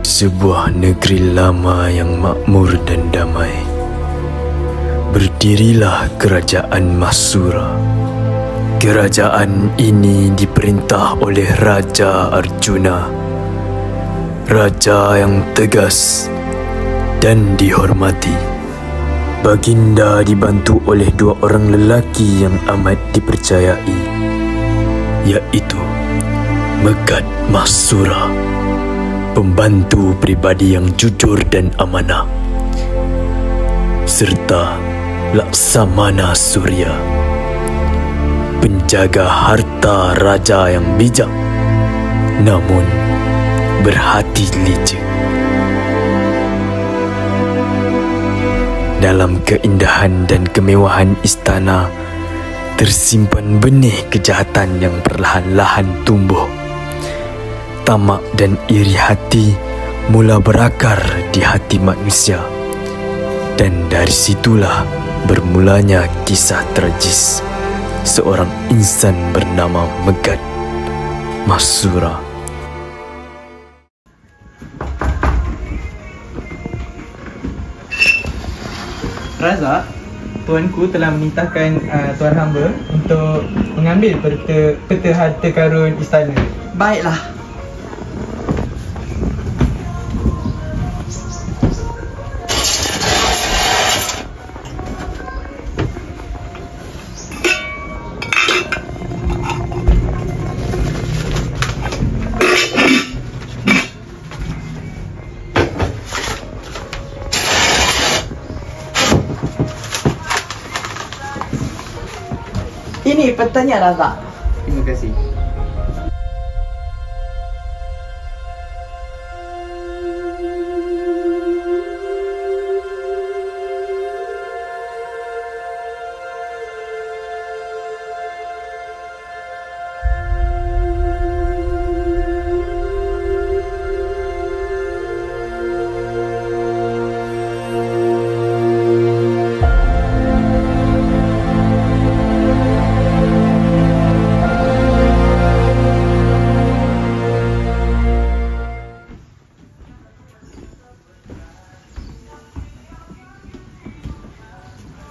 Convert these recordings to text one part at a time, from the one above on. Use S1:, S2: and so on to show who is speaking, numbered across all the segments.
S1: Sebuah negeri lama yang makmur dan damai, berdirilah kerajaan Masura. Kerajaan ini diperintah oleh Raja Arjuna, raja yang tegas dan dihormati. Baginda dibantu oleh dua orang lelaki yang amat dipercayai, iaitu Megad Masura, pembantu pribadi yang jujur dan amanah, serta Laksamana Surya, penjaga harta raja yang bijak namun berhati licik. Dalam keindahan dan kemewahan istana tersimpan benih kejahatan yang perlahan-lahan tumbuh. Tamak dan iri hati mula berakar di hati manusia, dan dari situlah bermulanya kisah tragis seorang insan bernama Megad Masura.
S2: Razak, tuanku telah memerintahkan tuan hamba untuk mengambil peta harta karun istana.
S3: Baiklah. Ini petanya, Razak.
S2: Terima kasih.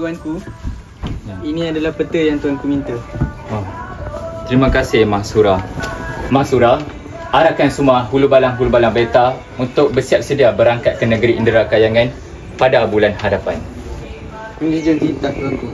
S2: Tuanku, ini adalah peta yang tuanku minta.
S4: Oh. Terima kasih Masura. Masura, arahkan semua hulu balang beta untuk bersiap sedia berangkat ke negeri Indera Kayangan pada bulan hadapan.
S2: Pendidikan titah, tuanku.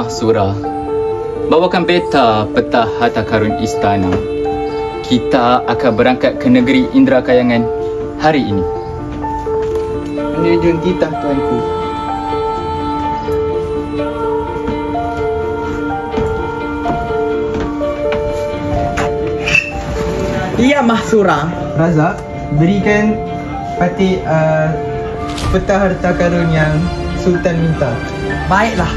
S4: Mahsura, bawakan beta peta harta karun istana. Kita akan berangkat ke negeri Indra Kayangan hari ini.
S2: Menuju titah tuanku.
S3: Ya Mahsura.
S2: Razak, berikan Patih peta harta karun yang Sultan minta.
S3: Baiklah.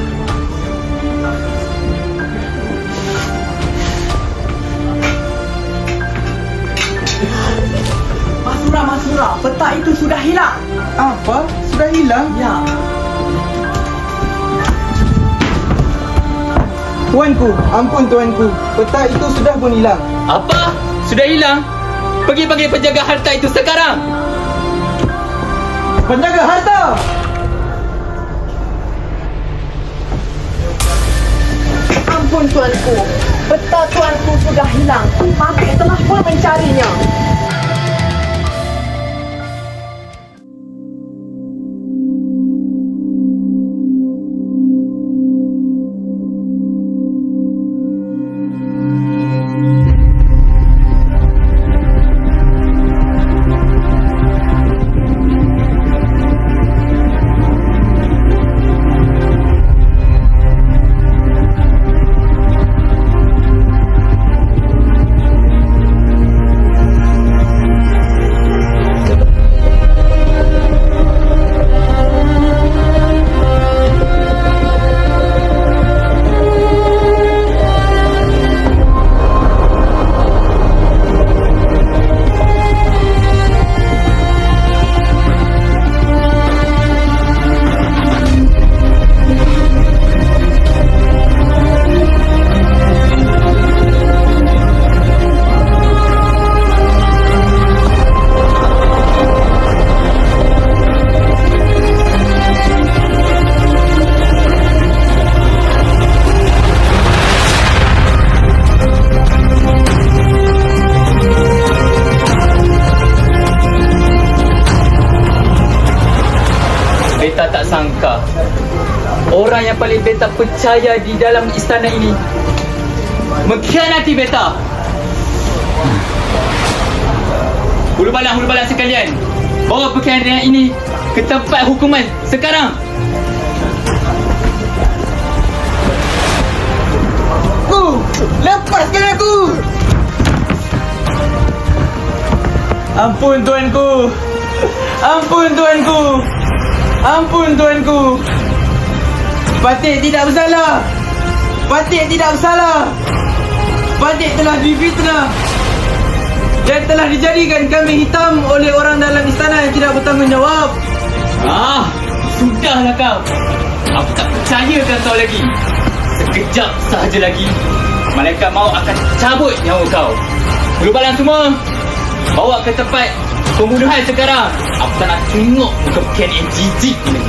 S3: Mahsura, peta itu sudah hilang.
S2: Apa? Sudah hilang?
S3: Ya.
S2: Tuanku, ampun tuanku. Peta itu sudah pun hilang.
S4: Apa? Sudah hilang? Pergi panggil penjaga harta itu sekarang.
S2: Penjaga harta!
S3: Ampun tuanku, peta tuanku sudah hilang. Patih telah pun mencarinya.
S4: Beta tak sangka orang yang paling beta percaya di dalam istana ini mengkhianati beta. Hulu balang sekalian, bawa pengkhianatan ini ke tempat hukuman sekarang.
S2: Lepaskan aku! Ampun tuanku! Ampun tuanku! Ampun tuanku! Patih tidak bersalah! Patih tidak bersalah! Patih telah difitnah dan telah dijadikan kambing hitam oleh orang dalam istana yang tidak bertanggungjawab.
S4: Sudahlah kau. Aku tak percayakan kau lagi. Sekejap sahaja lagi malaikat maut akan cabut nyawa kau. Hulu balang semua, bawa ke tempat pembunuhan sekarang. Aku tak nak tengok muka pekhianat yang jijik ini.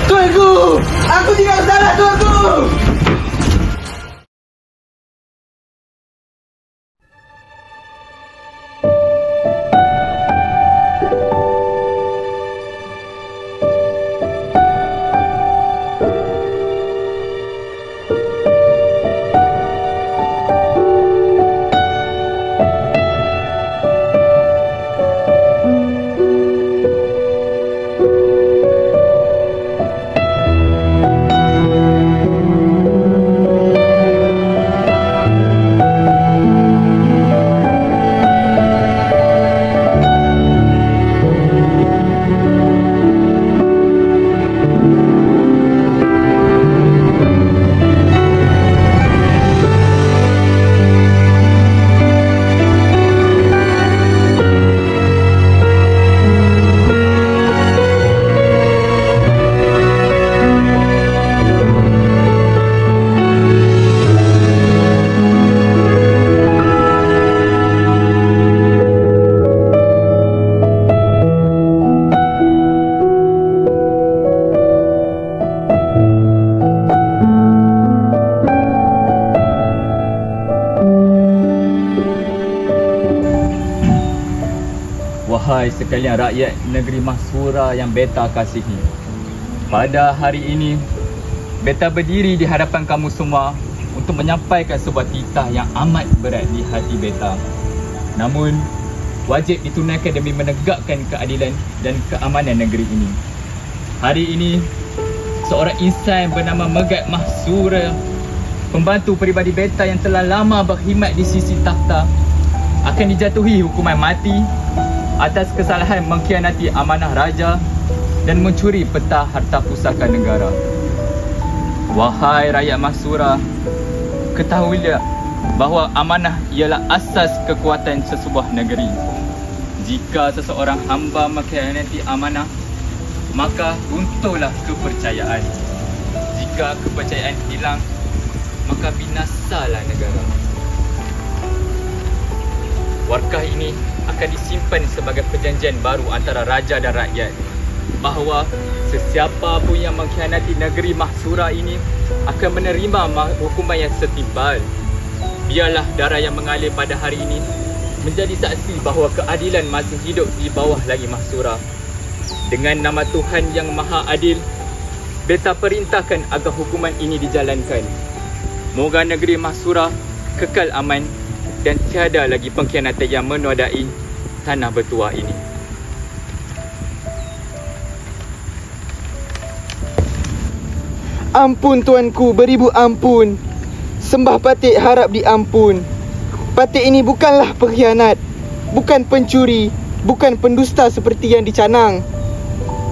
S2: Tuanku! Aku tidak bersalah tuanku!
S4: Wahai sekalian rakyat negeri Mahsura yang beta kasihi, pada hari ini Beta berdiri di hadapan kamu semua untuk menyampaikan sebuah titah yang amat berat di hati beta. Namun, wajib ditunaikan demi menegakkan keadilan dan keamanan negeri ini. Hari ini, seorang insan bernama Megat Mahsura, pembantu peribadi beta yang telah lama berkhidmat di sisi takhta, akan dijatuhi hukuman mati atas kesalahan mengkhianati amanah raja dan mencuri peta harta pusaka negara. Wahai rakyat Mahsura, ketahuilah bahawa amanah ialah asas kekuatan sesebuah negeri. Jika seseorang hamba mengkhianati amanah, maka runtuhlah kepercayaan. Jika kepercayaan hilang, maka binasalah negara. Warkah ini akan disimpan sebagai perjanjian baru antara raja dan rakyat, bahawa sesiapa pun yang mengkhianati negeri Mahsura ini akan menerima hukuman yang setimpal. Biarlah darah yang mengalir pada hari ini menjadi saksi bahawa keadilan masih hidup di bawah lagi Mahsura. Dengan nama Tuhan yang Maha Adil, beta perintahkan agar hukuman ini dijalankan. Moga negeri Mahsura kekal aman dan tiada lagi pengkhianatan yang menodai tanah bertuah ini.
S2: Ampun tuanku, beribu ampun. Sembah Patik harap diampun. Patik ini bukanlah pengkhianat, bukan pencuri, bukan pendusta seperti yang dicanang.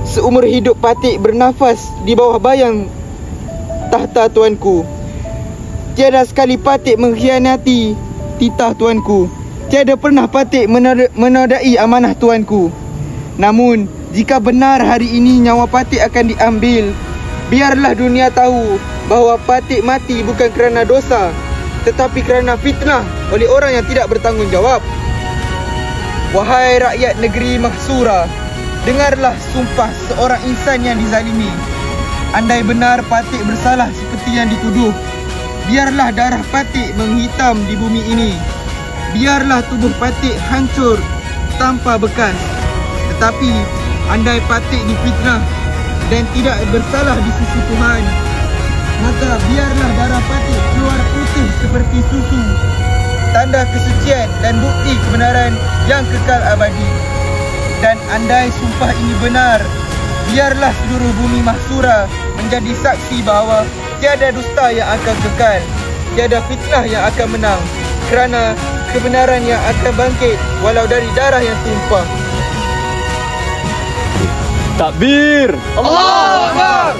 S2: Seumur hidup Patik bernafas di bawah bayang tahta tuanku. Tiada sekali Patik mengkhianati titah tuanku. Tiada pernah Patik menodai amanah tuanku. Namun, jika benar hari ini nyawa Patik akan diambil, biarlah dunia tahu bahawa Patik mati bukan kerana dosa, tetapi kerana fitnah oleh orang yang tidak bertanggungjawab. Wahai rakyat negeri Mahsura, dengarlah sumpah seorang insan yang dizalimi. Andai benar Patik bersalah seperti yang dituduh, biarlah darah Patik menghitam di bumi ini. Biarlah tubuh Patik hancur tanpa bekas. Tetapi andai Patik difitnah dan tidak bersalah di sisi Tuhan, maka biarlah darah Patik keluar putih seperti susu, tanda kesucian dan bukti kebenaran yang kekal abadi. Dan andai sumpah ini benar, biarlah seluruh bumi Mahsura menjadi saksi bahawa tiada dusta yang akan kekal, tiada fitnah yang akan menang, kerana kebenaran yang akan bangkit walau dari darah yang tumpah.
S4: Takbir!
S2: Allahu Akbar!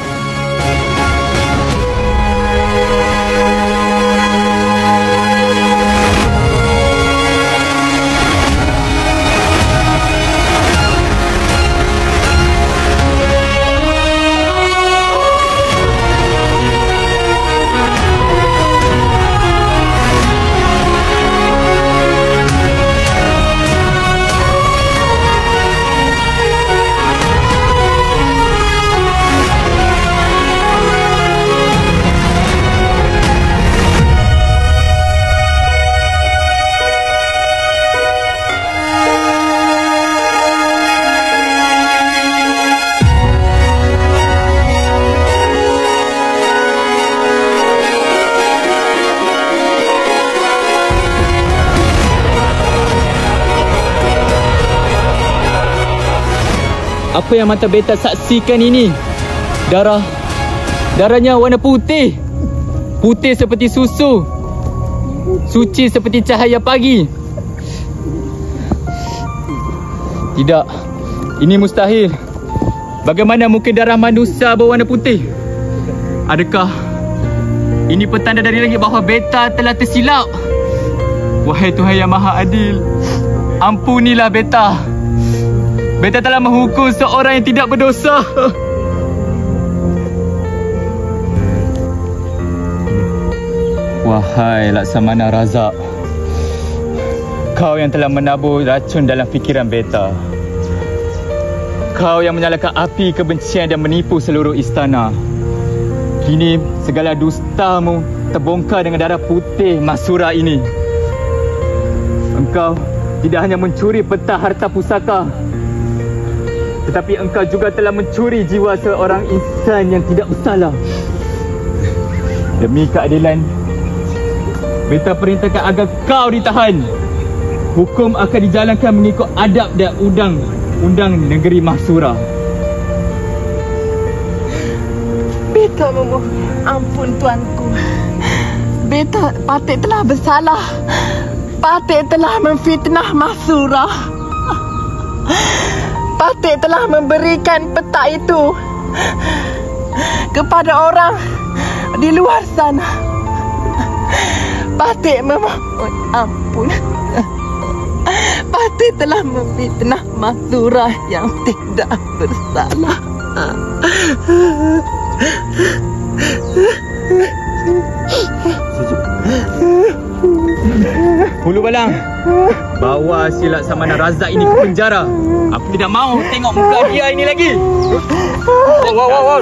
S4: Apa yang mata beta saksikan ini? Darahnya warna putih. Putih seperti susu. Suci seperti cahaya pagi. Tidak, ini mustahil. Bagaimana mungkin darah manusia berwarna putih? Adakah ini petanda dari langit bahawa beta telah tersilap? Wahai Tuhan yang Maha Adil, ampunilah beta. Beta telah menghukum seorang yang tidak berdosa. Wahai Laksamana Razak, kau yang telah menabur racun dalam fikiran beta. Kau yang menyalakan api kebencian dan menipu seluruh istana. Kini segala dustamu terbongkar dengan darah putih Mahsura ini. Engkau tidak hanya mencuri peta harta pusaka, tetapi engkau juga telah mencuri jiwa seorang insan yang tidak bersalah. Demi keadilan, beta perintahkan agar kau ditahan. Hukum akan dijalankan mengikut adab dan undang negeri Mahsura.
S3: Beta memohon ampun tuanku. Beta patut telah bersalah. Patut telah memfitnah Mahsura. Patut telah memberikan peta itu kepada orang di luar sana. Patut memohon ampun. Patut telah memfitnah Mahsura yang tidak bersalah.
S4: Hulu Balang, bawa si Laksamana Razak ini ke penjara. Aku tidak mahu tengok muka dia ini lagi. Wow.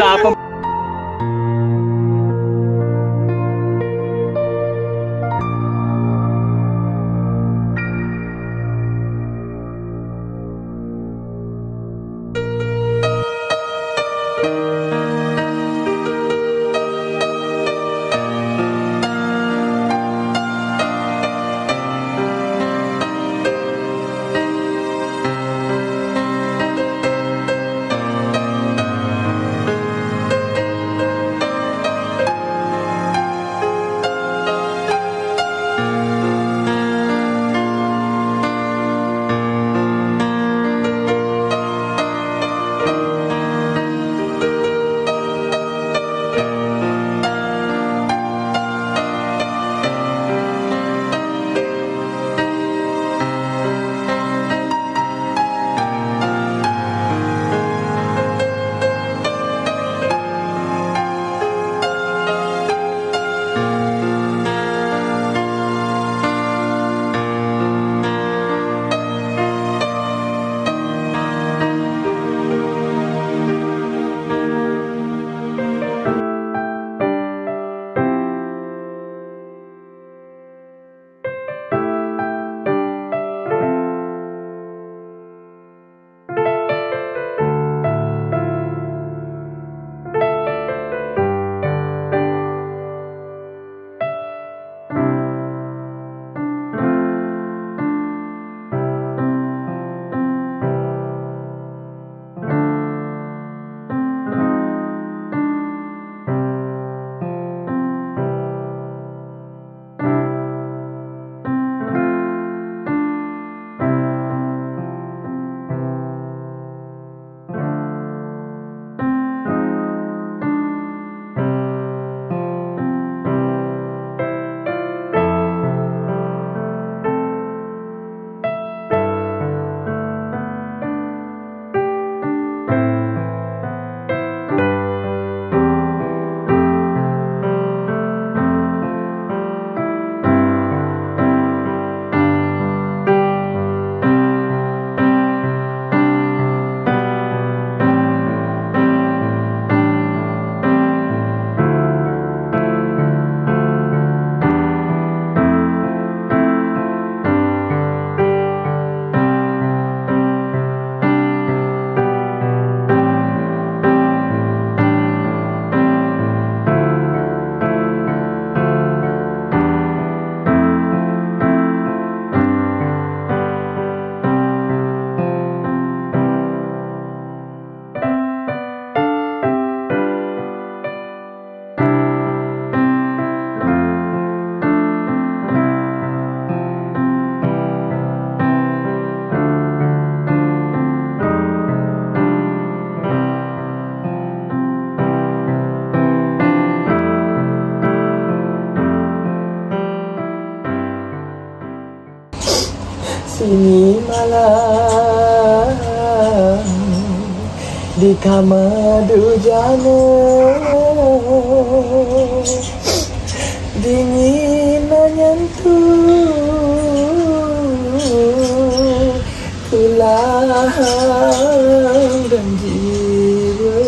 S2: Sini malam di kamar dujana, dingin menyentuh tulang dan jiwa.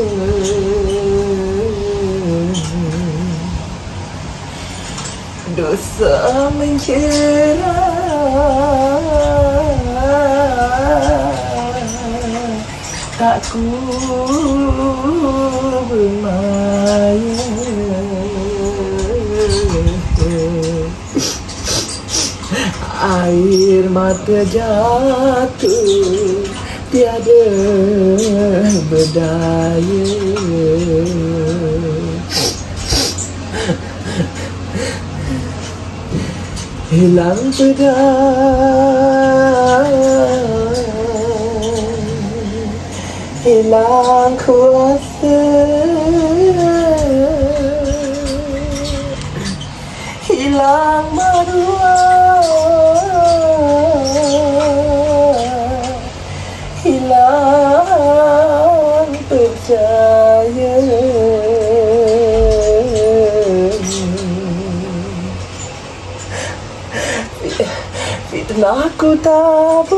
S2: Dosa mencela tak ku bermaya.
S5: terjatuh tiada berdaya. Hilang pedang, hilang kuasa, hilang maruah, hilang percaya. Fitnah ku tabur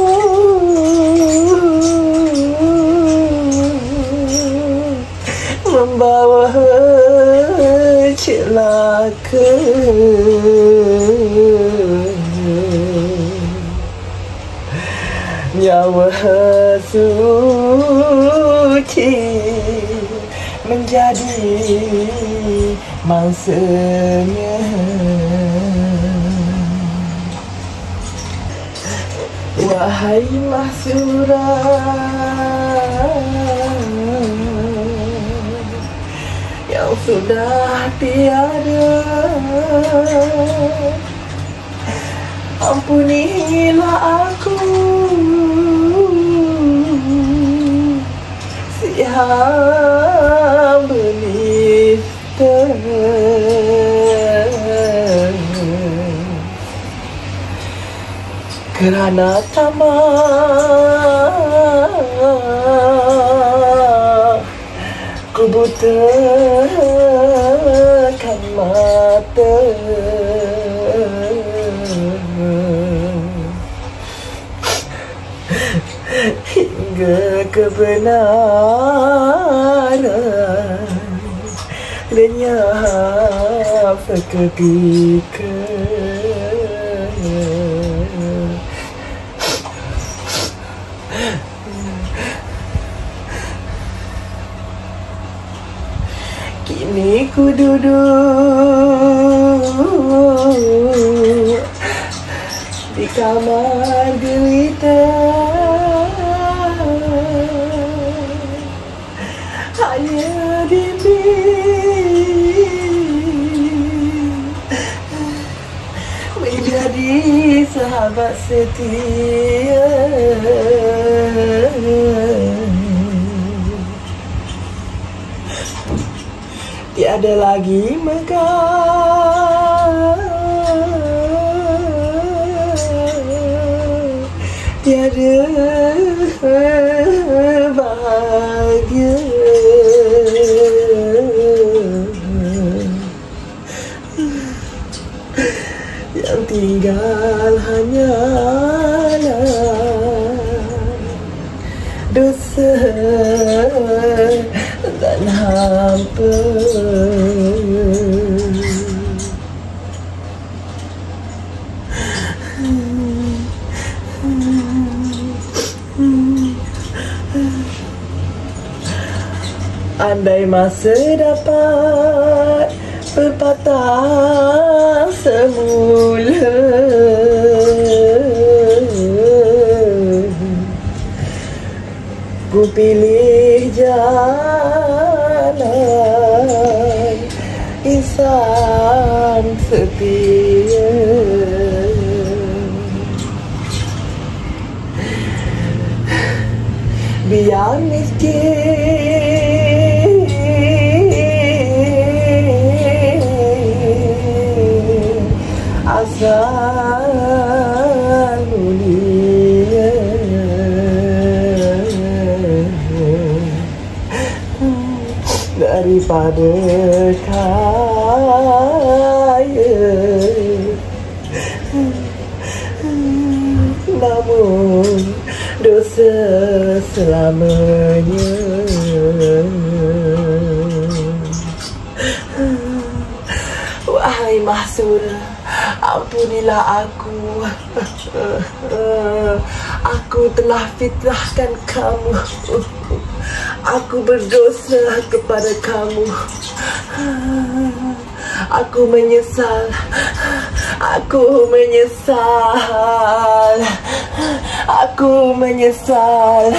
S5: membawa celaka. Nyawa suci menjadi mangsanya. Wahai mahsyurah yang sudah tiada, ampunilah aku si hamba nista. Kerana tamak ku butakan mata. Hingga kebenaran lenyap seketika. Kini ku duduk di kamar gelita, hanya dinding menjadi sahabat setia. Tiada lagi megah, tiada bahagia. Yang tinggal hanyalah dosa dan hampa. Andai masa dapat berpatah semula, ku pilih jalan insan setia. Biar miskin asal mulia, daripada kaya namun dosa selamanya. Wahai mahsyurah, ampunilah aku. Aku telah fitnahkan kamu. Aku berdosa kepada kamu. Aku menyesal Aku menyesal. Aku menyesal.